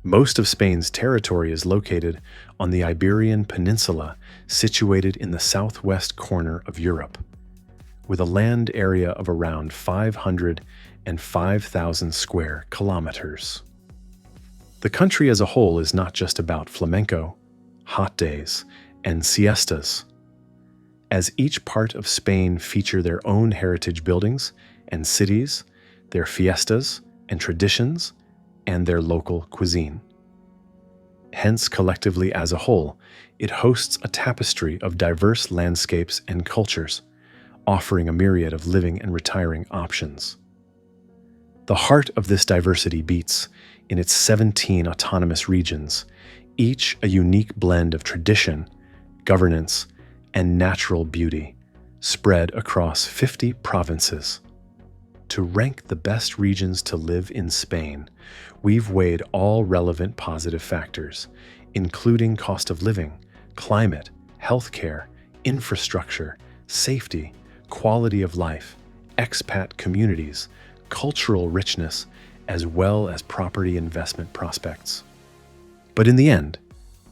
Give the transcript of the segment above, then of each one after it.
Most of Spain's territory is located on the Iberian Peninsula, situated in the southwest corner of Europe, with a land area of around 505,000 square kilometers. The country as a whole is not just about flamenco, hot days, and siestas, as each part of Spain feature their own heritage buildings and cities, their fiestas and traditions, and their local cuisine. Hence, collectively as a whole, it hosts a tapestry of diverse landscapes and cultures, offering a myriad of living and retiring options. The heart of this diversity beats in its 17 autonomous regions, each a unique blend of tradition, governance, and natural beauty, spread across 50 provinces. To rank the best regions to live in Spain, we've weighed all relevant positive factors, including cost of living, climate, healthcare, infrastructure, safety, quality of life, expat communities, cultural richness, as well as property investment prospects. But in the end,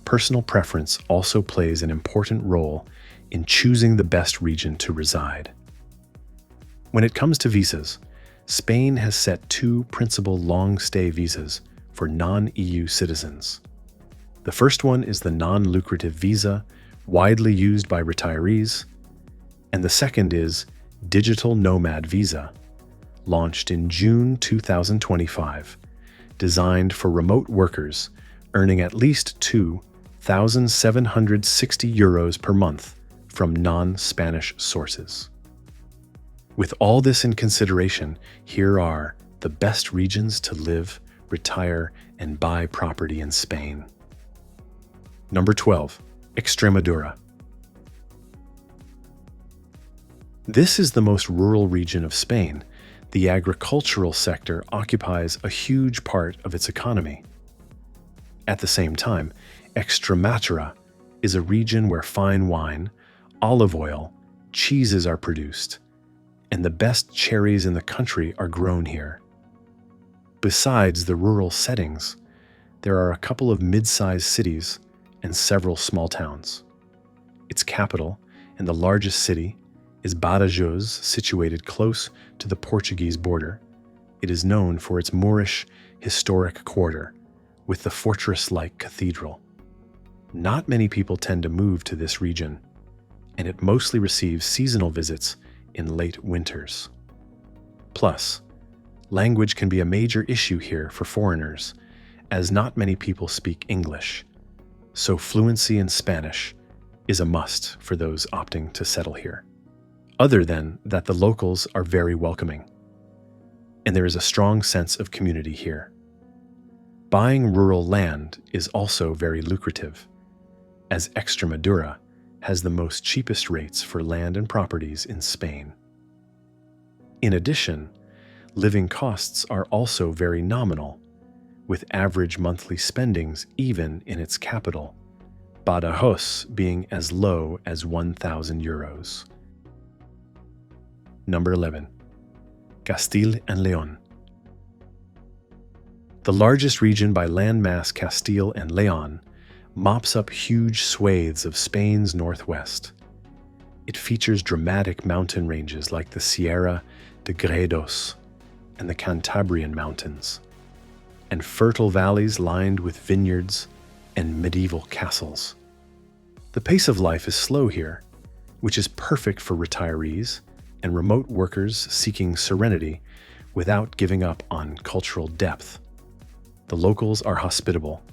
personal preference also plays an important role in choosing the best region to reside. When it comes to visas, Spain has set two principal long-stay visas for non-EU citizens. The first one is the non-lucrative visa, widely used by retirees, and the second is Digital Nomad Visa, launched in June 2025, designed for remote workers earning at least €2,760 per month from non-Spanish sources. With all this in consideration, here are the best regions to live, retire, and buy property in Spain. Number 12, Extremadura. This is the most rural region of Spain. The agricultural sector occupies a huge part of its economy. At the same time, Extremadura is a region where fine wine, olive oil, cheeses are produced, and the best cherries in the country are grown here. Besides the rural settings, there are a couple of mid-sized cities and several small towns. Its capital, and the largest city, is Badajoz, situated close to the Portuguese border. It is known for its Moorish historic quarter, with the fortress-like cathedral. Not many people tend to move to this region, and it mostly receives seasonal visits in late winters. Plus, language can be a major issue here for foreigners, as not many people speak English, so fluency in Spanish is a must for those opting to settle here. Other than that, the locals are very welcoming, and there is a strong sense of community here. Buying rural land is also very lucrative, as Extremadura has the most cheapest rates for land and properties in Spain. In addition, living costs are also very nominal, with average monthly spendings even in its capital, Badajoz being as low as €1,000. Number 11. Castile and León. The largest region by landmass, Castile and León, mops up huge swathes of Spain's northwest. It features dramatic mountain ranges like the Sierra de Gredos and the Cantabrian Mountains, and fertile valleys lined with vineyards and medieval castles. The pace of life is slow here, which is perfect for retirees and remote workers seeking serenity without giving up on cultural depth. The locals are hospitable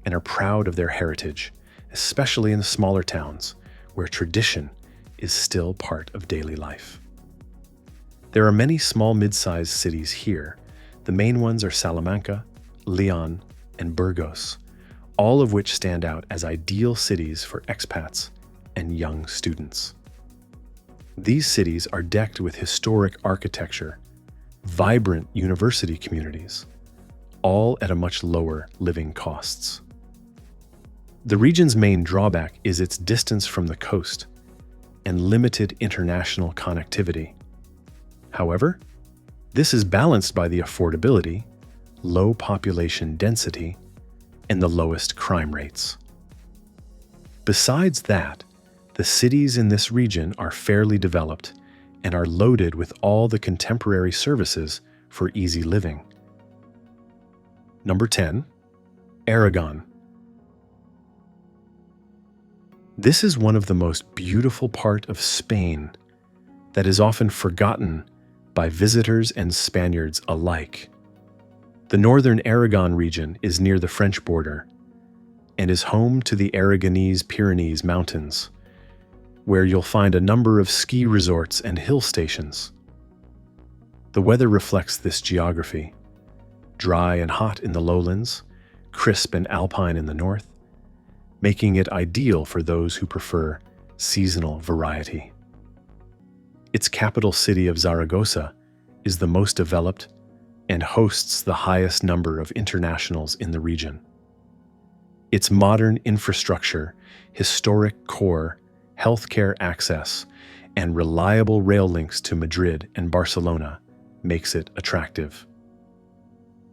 and are proud of their heritage, especially in the smaller towns where tradition is still part of daily life. There are many small mid-sized cities here. The main ones are Salamanca, León, and Burgos, all of which stand out as ideal cities for expats and young students. These cities are decked with historic architecture, vibrant university communities, all at a much lower living costs. The region's main drawback is its distance from the coast and limited international connectivity. However, this is balanced by the affordability, low population density, and the lowest crime rates. Besides that, the cities in this region are fairly developed and are loaded with all the contemporary services for easy living. Number 10, Aragon. This is one of the most beautiful parts of Spain that is often forgotten by visitors and Spaniards alike. The northern Aragon region is near the French border and is home to the Aragonese Pyrenees Mountains, where you'll find a number of ski resorts and hill stations. The weather reflects this geography: dry and hot in the lowlands, crisp and alpine in the north, making it ideal for those who prefer seasonal variety. Its capital city of Zaragoza is the most developed and hosts the highest number of internationals in the region. Its modern infrastructure, historic core, healthcare access, and reliable rail links to Madrid and Barcelona makes it attractive.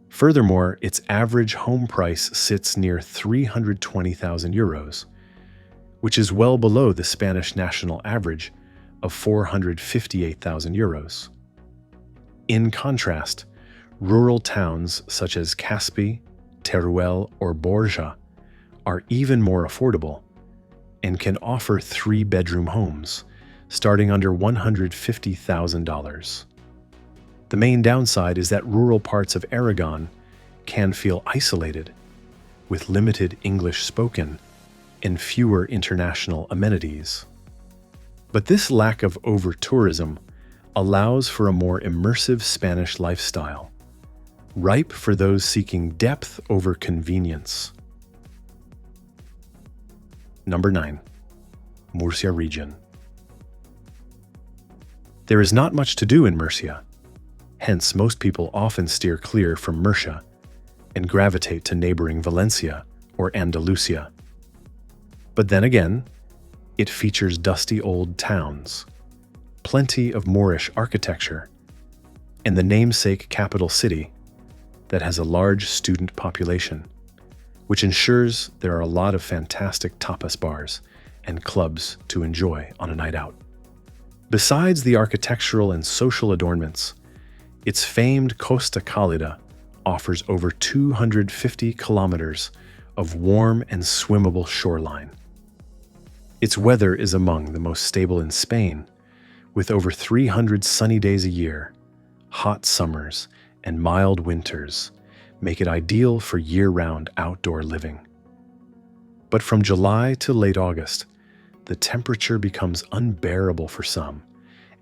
Furthermore, its average home price sits near 320,000 euros, which is well below the Spanish national average of 458,000 euros. In contrast, rural towns such as Caspi, Teruel, or Borja are even more affordable and can offer 3-bedroom homes starting under $150,000. The main downside is that rural parts of Aragon can feel isolated, with limited English spoken and fewer international amenities. But this lack of over-tourism allows for a more immersive Spanish lifestyle, ripe for those seeking depth over convenience. Number 9, Murcia region. There is not much to do in Murcia. Hence, most people often steer clear from Murcia and gravitate to neighboring Valencia or Andalusia. But then again, it features dusty old towns, plenty of Moorish architecture, and the namesake capital city that has a large student population, which ensures there are a lot of fantastic tapas bars and clubs to enjoy on a night out. Besides the architectural and social adornments, its famed Costa Cálida offers over 250 kilometers of warm and swimmable shoreline. Its weather is among the most stable in Spain, with over 300 sunny days a year. Hot summers and mild winters make it ideal for year-round outdoor living. But from July to late August, the temperature becomes unbearable for some,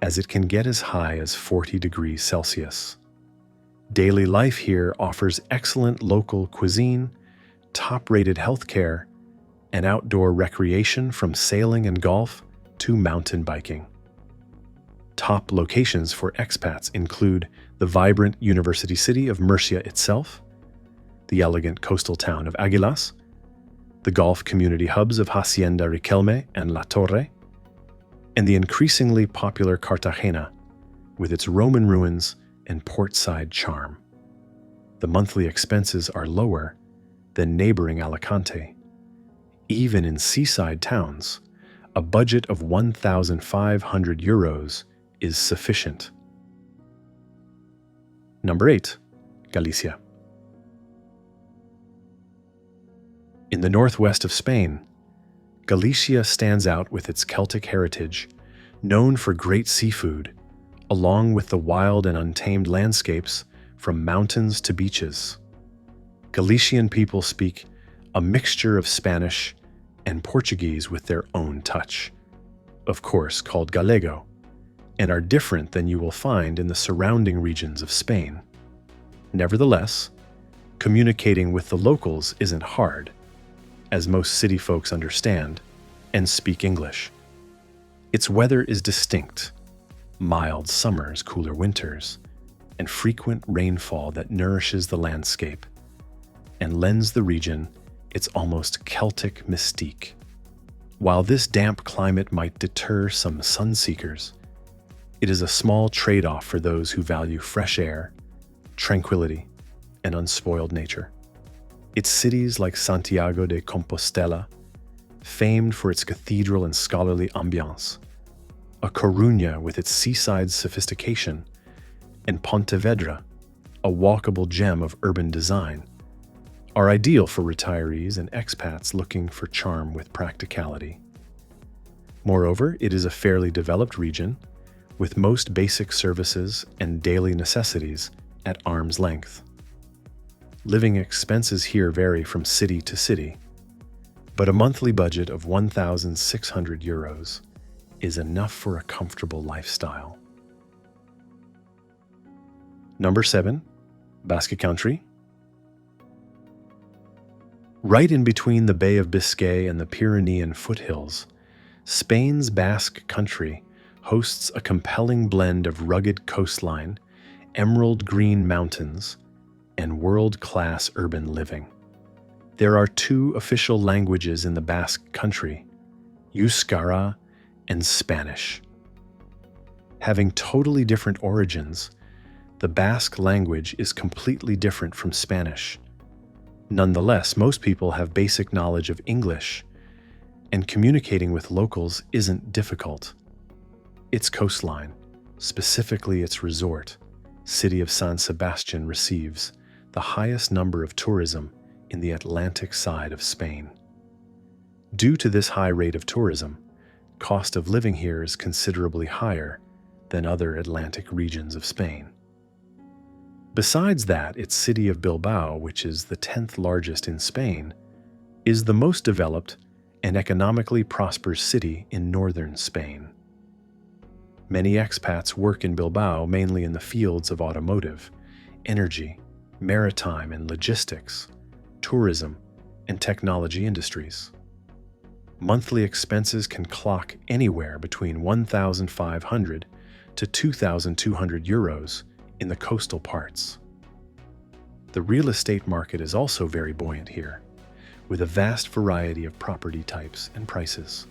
as it can get as high as 40 degrees Celsius. Daily life here offers excellent local cuisine, top-rated healthcare, and outdoor recreation from sailing and golf to mountain biking. Top locations for expats include the vibrant university city of Murcia itself, the elegant coastal town of Águilas, the golf community hubs of Hacienda Riquelme and La Torre, and the increasingly popular Cartagena, with its Roman ruins and portside charm. The monthly expenses are lower than neighboring Alicante. Even in seaside towns, a budget of 1,500 euros is sufficient. Number 8, Galicia. In the northwest of Spain, Galicia stands out with its Celtic heritage, known for great seafood, along with the wild and untamed landscapes from mountains to beaches. Galician people speak a mixture of Spanish and Portuguese with their own touch, of course called Gallego, and are different than you will find in the surrounding regions of Spain. Nevertheless, communicating with the locals isn't hard, as most city folks understand and speak English. Its weather is distinct: mild summers, cooler winters, and frequent rainfall that nourishes the landscape and lends the region its almost Celtic mystique. While this damp climate might deter some sun-seekers, it is a small trade-off for those who value fresh air, tranquility, and unspoiled nature. Its cities like Santiago de Compostela, famed for its cathedral and scholarly ambiance, a Coruña with its seaside sophistication, and Pontevedra, a walkable gem of urban design, are ideal for retirees and expats looking for charm with practicality. Moreover, it is a fairly developed region, with most basic services and daily necessities at arm's length. Living expenses here vary from city to city, but a monthly budget of €1,600 is enough for a comfortable lifestyle. Number 7, Basque Country. Right in between the Bay of Biscay and the Pyrenean foothills, Spain's Basque Country hosts a compelling blend of rugged coastline, emerald green mountains, and world-class urban living. There are 2 official languages in the Basque Country, Euskara and Spanish. Having totally different origins, the Basque language is completely different from Spanish. Nonetheless, most people have basic knowledge of English, and communicating with locals isn't difficult. Its coastline, specifically its resort, city of San Sebastian, receives the highest number of tourism in the Atlantic side of Spain. Due to this high rate of tourism, cost of living here is considerably higher than other Atlantic regions of Spain. Besides that, its city of Bilbao, which is the 10th largest in Spain, is the most developed and economically prosperous city in northern Spain. Many expats work in Bilbao mainly in the fields of automotive, energy, maritime and logistics, tourism, and technology industries. Monthly expenses can clock anywhere between €1,500 to €2,200 in the coastal parts. The real estate market is also very buoyant here, with a vast variety of property types and prices.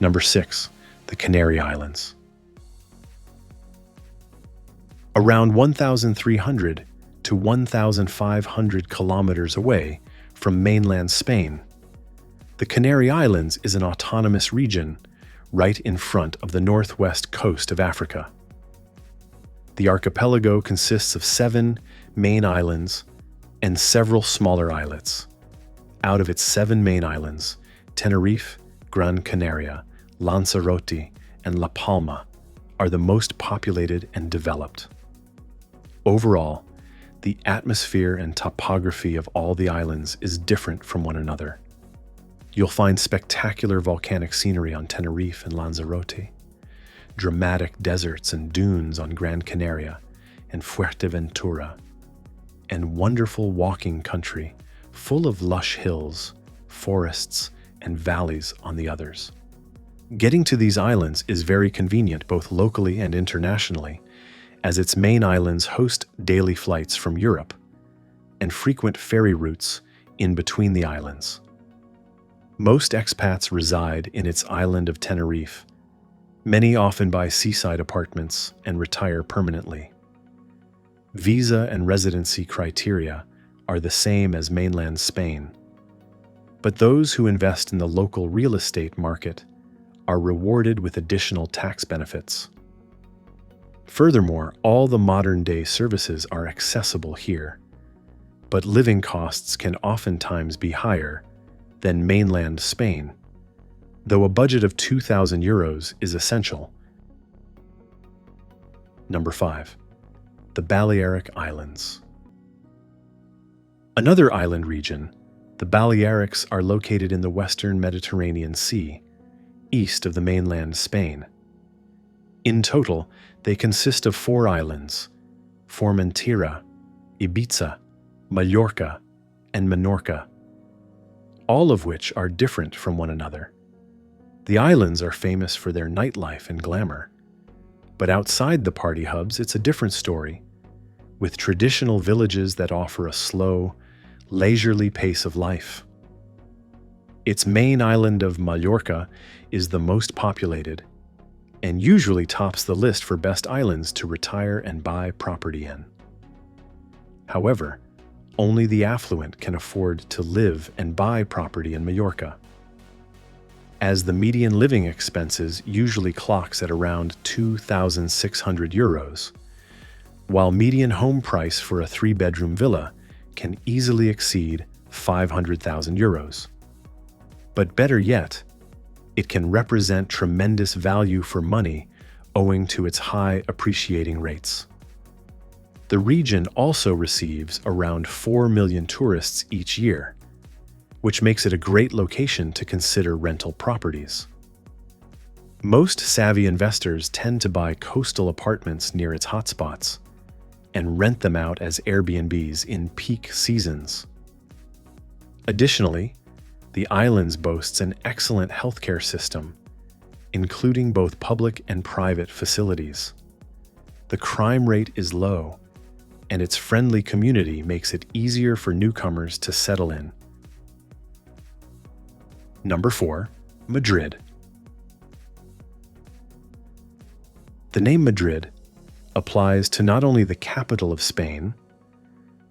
Number 6, the Canary Islands. Around 1,300 to 1,500 kilometers away from mainland Spain, the Canary Islands is an autonomous region right in front of the northwest coast of Africa. The archipelago consists of 7 main islands and several smaller islets. Out of its 7 main islands, Tenerife, Gran Canaria, Lanzarote, and La Palma are the most populated and developed. Overall, the atmosphere and topography of all the islands is different from one another. You'll find spectacular volcanic scenery on Tenerife and Lanzarote, dramatic deserts and dunes on Gran Canaria and Fuerteventura, and wonderful walking country full of lush hills, forests, and valleys on the others. Getting to these islands is very convenient both locally and internationally, as its main islands host daily flights from Europe and frequent ferry routes in between the islands. Most expats reside in its island of Tenerife. Many often buy seaside apartments and retire permanently. Visa and residency criteria are the same as mainland Spain, but those who invest in the local real estate market are rewarded with additional tax benefits. Furthermore, all the modern-day services are accessible here, but living costs can oftentimes be higher than mainland Spain, though a budget of €2,000 is essential. Number 5, the Balearic Islands. Another island region, the Balearics are located in the western Mediterranean Sea, east of the mainland Spain. In total, they consist of 4 islands: Formentera, Ibiza, Mallorca, and Menorca, all of which are different from one another. The islands are famous for their nightlife and glamour, but outside the party hubs, it's a different story, with traditional villages that offer a slow, leisurely pace of life. Its main island of Mallorca is the most populated, and usually tops the list for best islands to retire and buy property in. However, only the affluent can afford to live and buy property in Mallorca, as the median living expenses usually clocks at around 2,600 euros, while median home price for a three-bedroom villa can easily exceed 500,000 euros. But better yet, it can represent tremendous value for money owing to its high appreciating rates. The region also receives around 4 million tourists each year, which makes it a great location to consider rental properties. Most savvy investors tend to buy coastal apartments near its hotspots and rent them out as Airbnbs in peak seasons. Additionally, the islands boasts an excellent healthcare system, including both public and private facilities. The crime rate is low, and its friendly community makes it easier for newcomers to settle in. Number 4. Madrid. The name Madrid applies to not only the capital of Spain,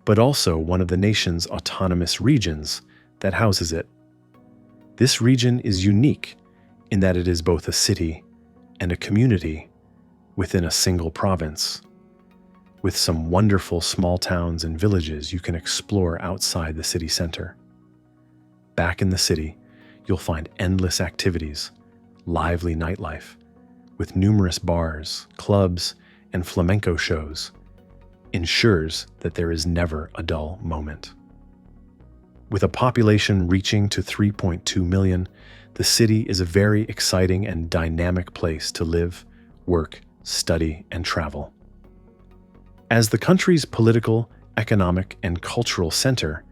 but also one of the nation's autonomous regions that houses it. This region is unique in that it is both a city and a community within a single province, with some wonderful small towns and villages you can explore outside the city center. Back in the city, you'll find endless activities, lively nightlife, with numerous bars, clubs, and flamenco shows, ensures that there is never a dull moment. With a population reaching to 3.2 million, the city is a very exciting and dynamic place to live, work, study, and travel. As the country's political, economic, and cultural center,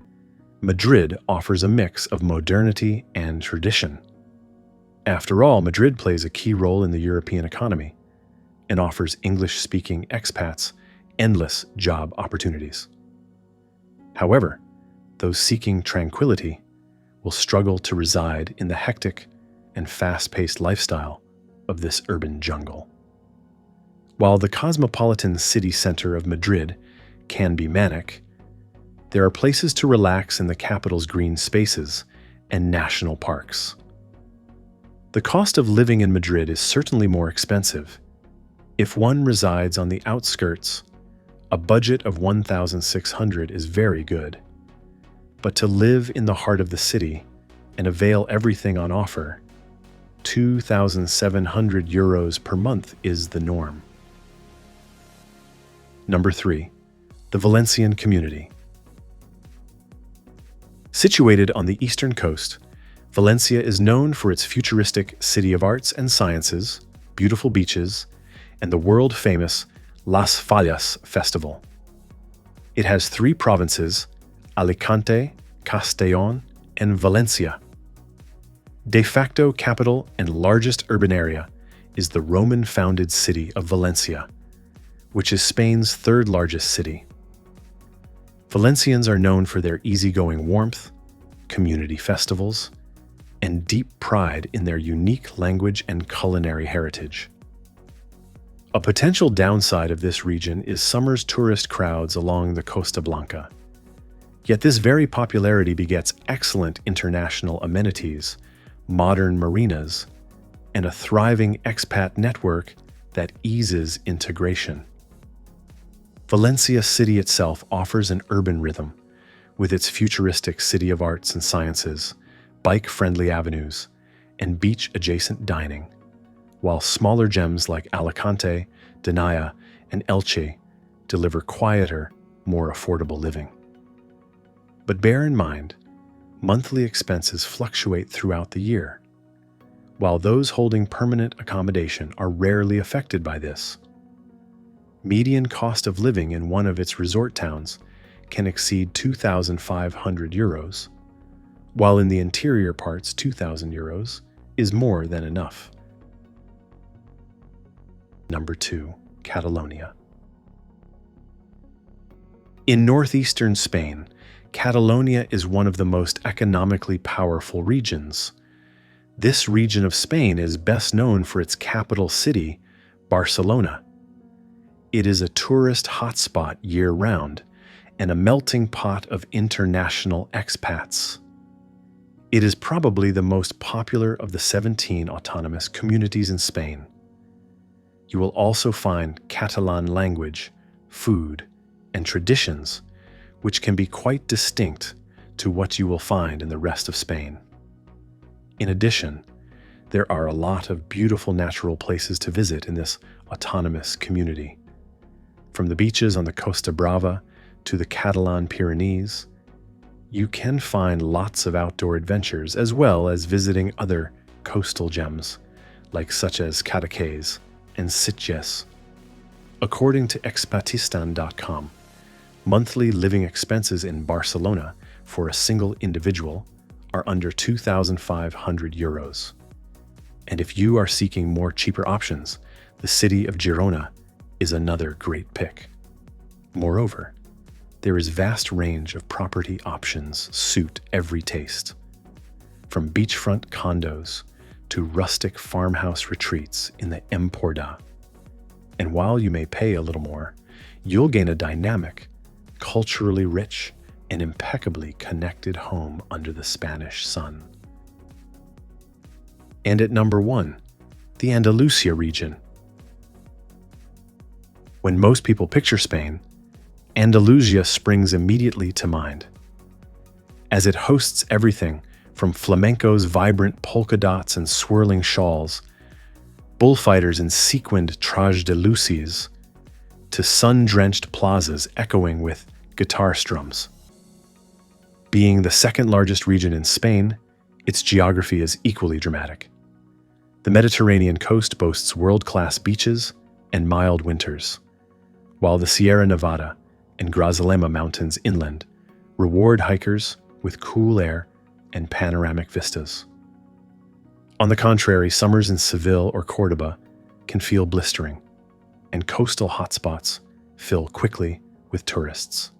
Madrid offers a mix of modernity and tradition. After all, Madrid plays a key role in the European economy and offers English-speaking expats endless job opportunities. However, those seeking tranquility will struggle to reside in the hectic and fast-paced lifestyle of this urban jungle. While the cosmopolitan city center of Madrid can be manic, there are places to relax in the capital's green spaces and national parks. The cost of living in Madrid is certainly more expensive. If one resides on the outskirts, a budget of 1,600 is very good. But to live in the heart of the city and avail everything on offer, 2,700 euros per month is the norm. Number 3. The Valencian community. Situated on the eastern coast, Valencia is known for its futuristic city of arts and sciences, beautiful beaches, and the world-famous Las Fallas festival. It has 3 provinces: Alicante, Castellón, and Valencia. De facto capital and largest urban area is the Roman-founded city of Valencia, which is Spain's 3rd largest city. Valencians are known for their easygoing warmth, community festivals, and deep pride in their unique language and culinary heritage. A potential downside of this region is summer's tourist crowds along the Costa Blanca. Yet this very popularity begets excellent international amenities, modern marinas, and a thriving expat network that eases integration. Valencia city itself offers an urban rhythm, with its futuristic city of arts and sciences, bike-friendly avenues, and beach-adjacent dining, while smaller gems like Alicante, Denaya, and Elche deliver quieter, more affordable living. But bear in mind, monthly expenses fluctuate throughout the year, while those holding permanent accommodation are rarely affected by this. Median cost of living in one of its resort towns can exceed 2,500 euros, while in the interior parts 2,000 euros is more than enough. Number 2. Catalonia. In northeastern Spain, Catalonia is one of the most economically powerful regions. This region of Spain is best known for its capital city, Barcelona. It is a tourist hotspot year-round and a melting pot of international expats. It is probably the most popular of the 17 autonomous communities in Spain. You will also find Catalan language, food, and traditions, which can be quite distinct to what you will find in the rest of Spain. In addition, there are a lot of beautiful natural places to visit in this autonomous community. From the beaches on the Costa Brava to the Catalan Pyrenees, you can find lots of outdoor adventures as well as visiting other coastal gems, such as Cadaqués and Sitges. According to expatistan.com, monthly living expenses in Barcelona for a single individual are under 2,500 euros. And if you are seeking more cheaper options, the city of Girona is another great pick. Moreover, there is vast range of property options suit every taste. From beachfront condos to rustic farmhouse retreats in the Empordà. And while you may pay a little more, you'll gain a dynamic, culturally rich, and impeccably connected home under the Spanish sun. And at number 1, the Andalusia region. When most people picture Spain, Andalusia springs immediately to mind, as it hosts everything from flamenco's vibrant polka dots and swirling shawls, bullfighters in sequined trajes de luces, to sun-drenched plazas echoing with guitar strums. Being the second largest region in Spain, its geography is equally dramatic. The Mediterranean coast boasts world-class beaches and mild winters, while the Sierra Nevada and Grazalema mountains inland reward hikers with cool air and panoramic vistas. On the contrary, summers in Seville or Cordoba can feel blistering, and coastal hotspots fill quickly with tourists.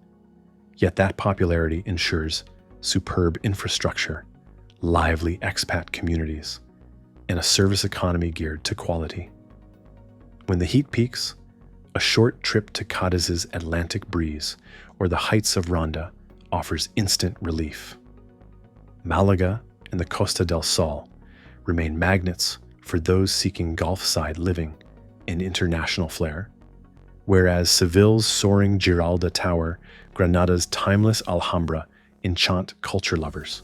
Yet that popularity ensures superb infrastructure, lively expat communities, and a service economy geared to quality. When the heat peaks, a short trip to Cadiz's Atlantic breeze or the heights of Ronda offers instant relief. Malaga and the Costa del Sol remain magnets for those seeking Gulf-side living and international flair, whereas Seville's soaring Giralda Tower, Granada's timeless Alhambra enchant culture lovers.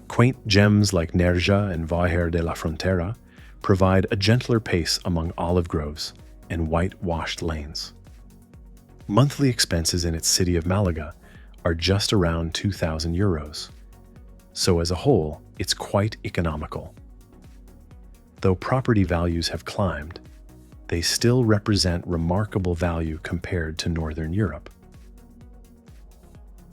Quaint gems like Nerja and Vaher de la Frontera provide a gentler pace among olive groves and whitewashed lanes. Monthly expenses in its city of Malaga are just around 2,000 euros, so as a whole, it's quite economical. Though property values have climbed, they still represent remarkable value compared to Northern Europe.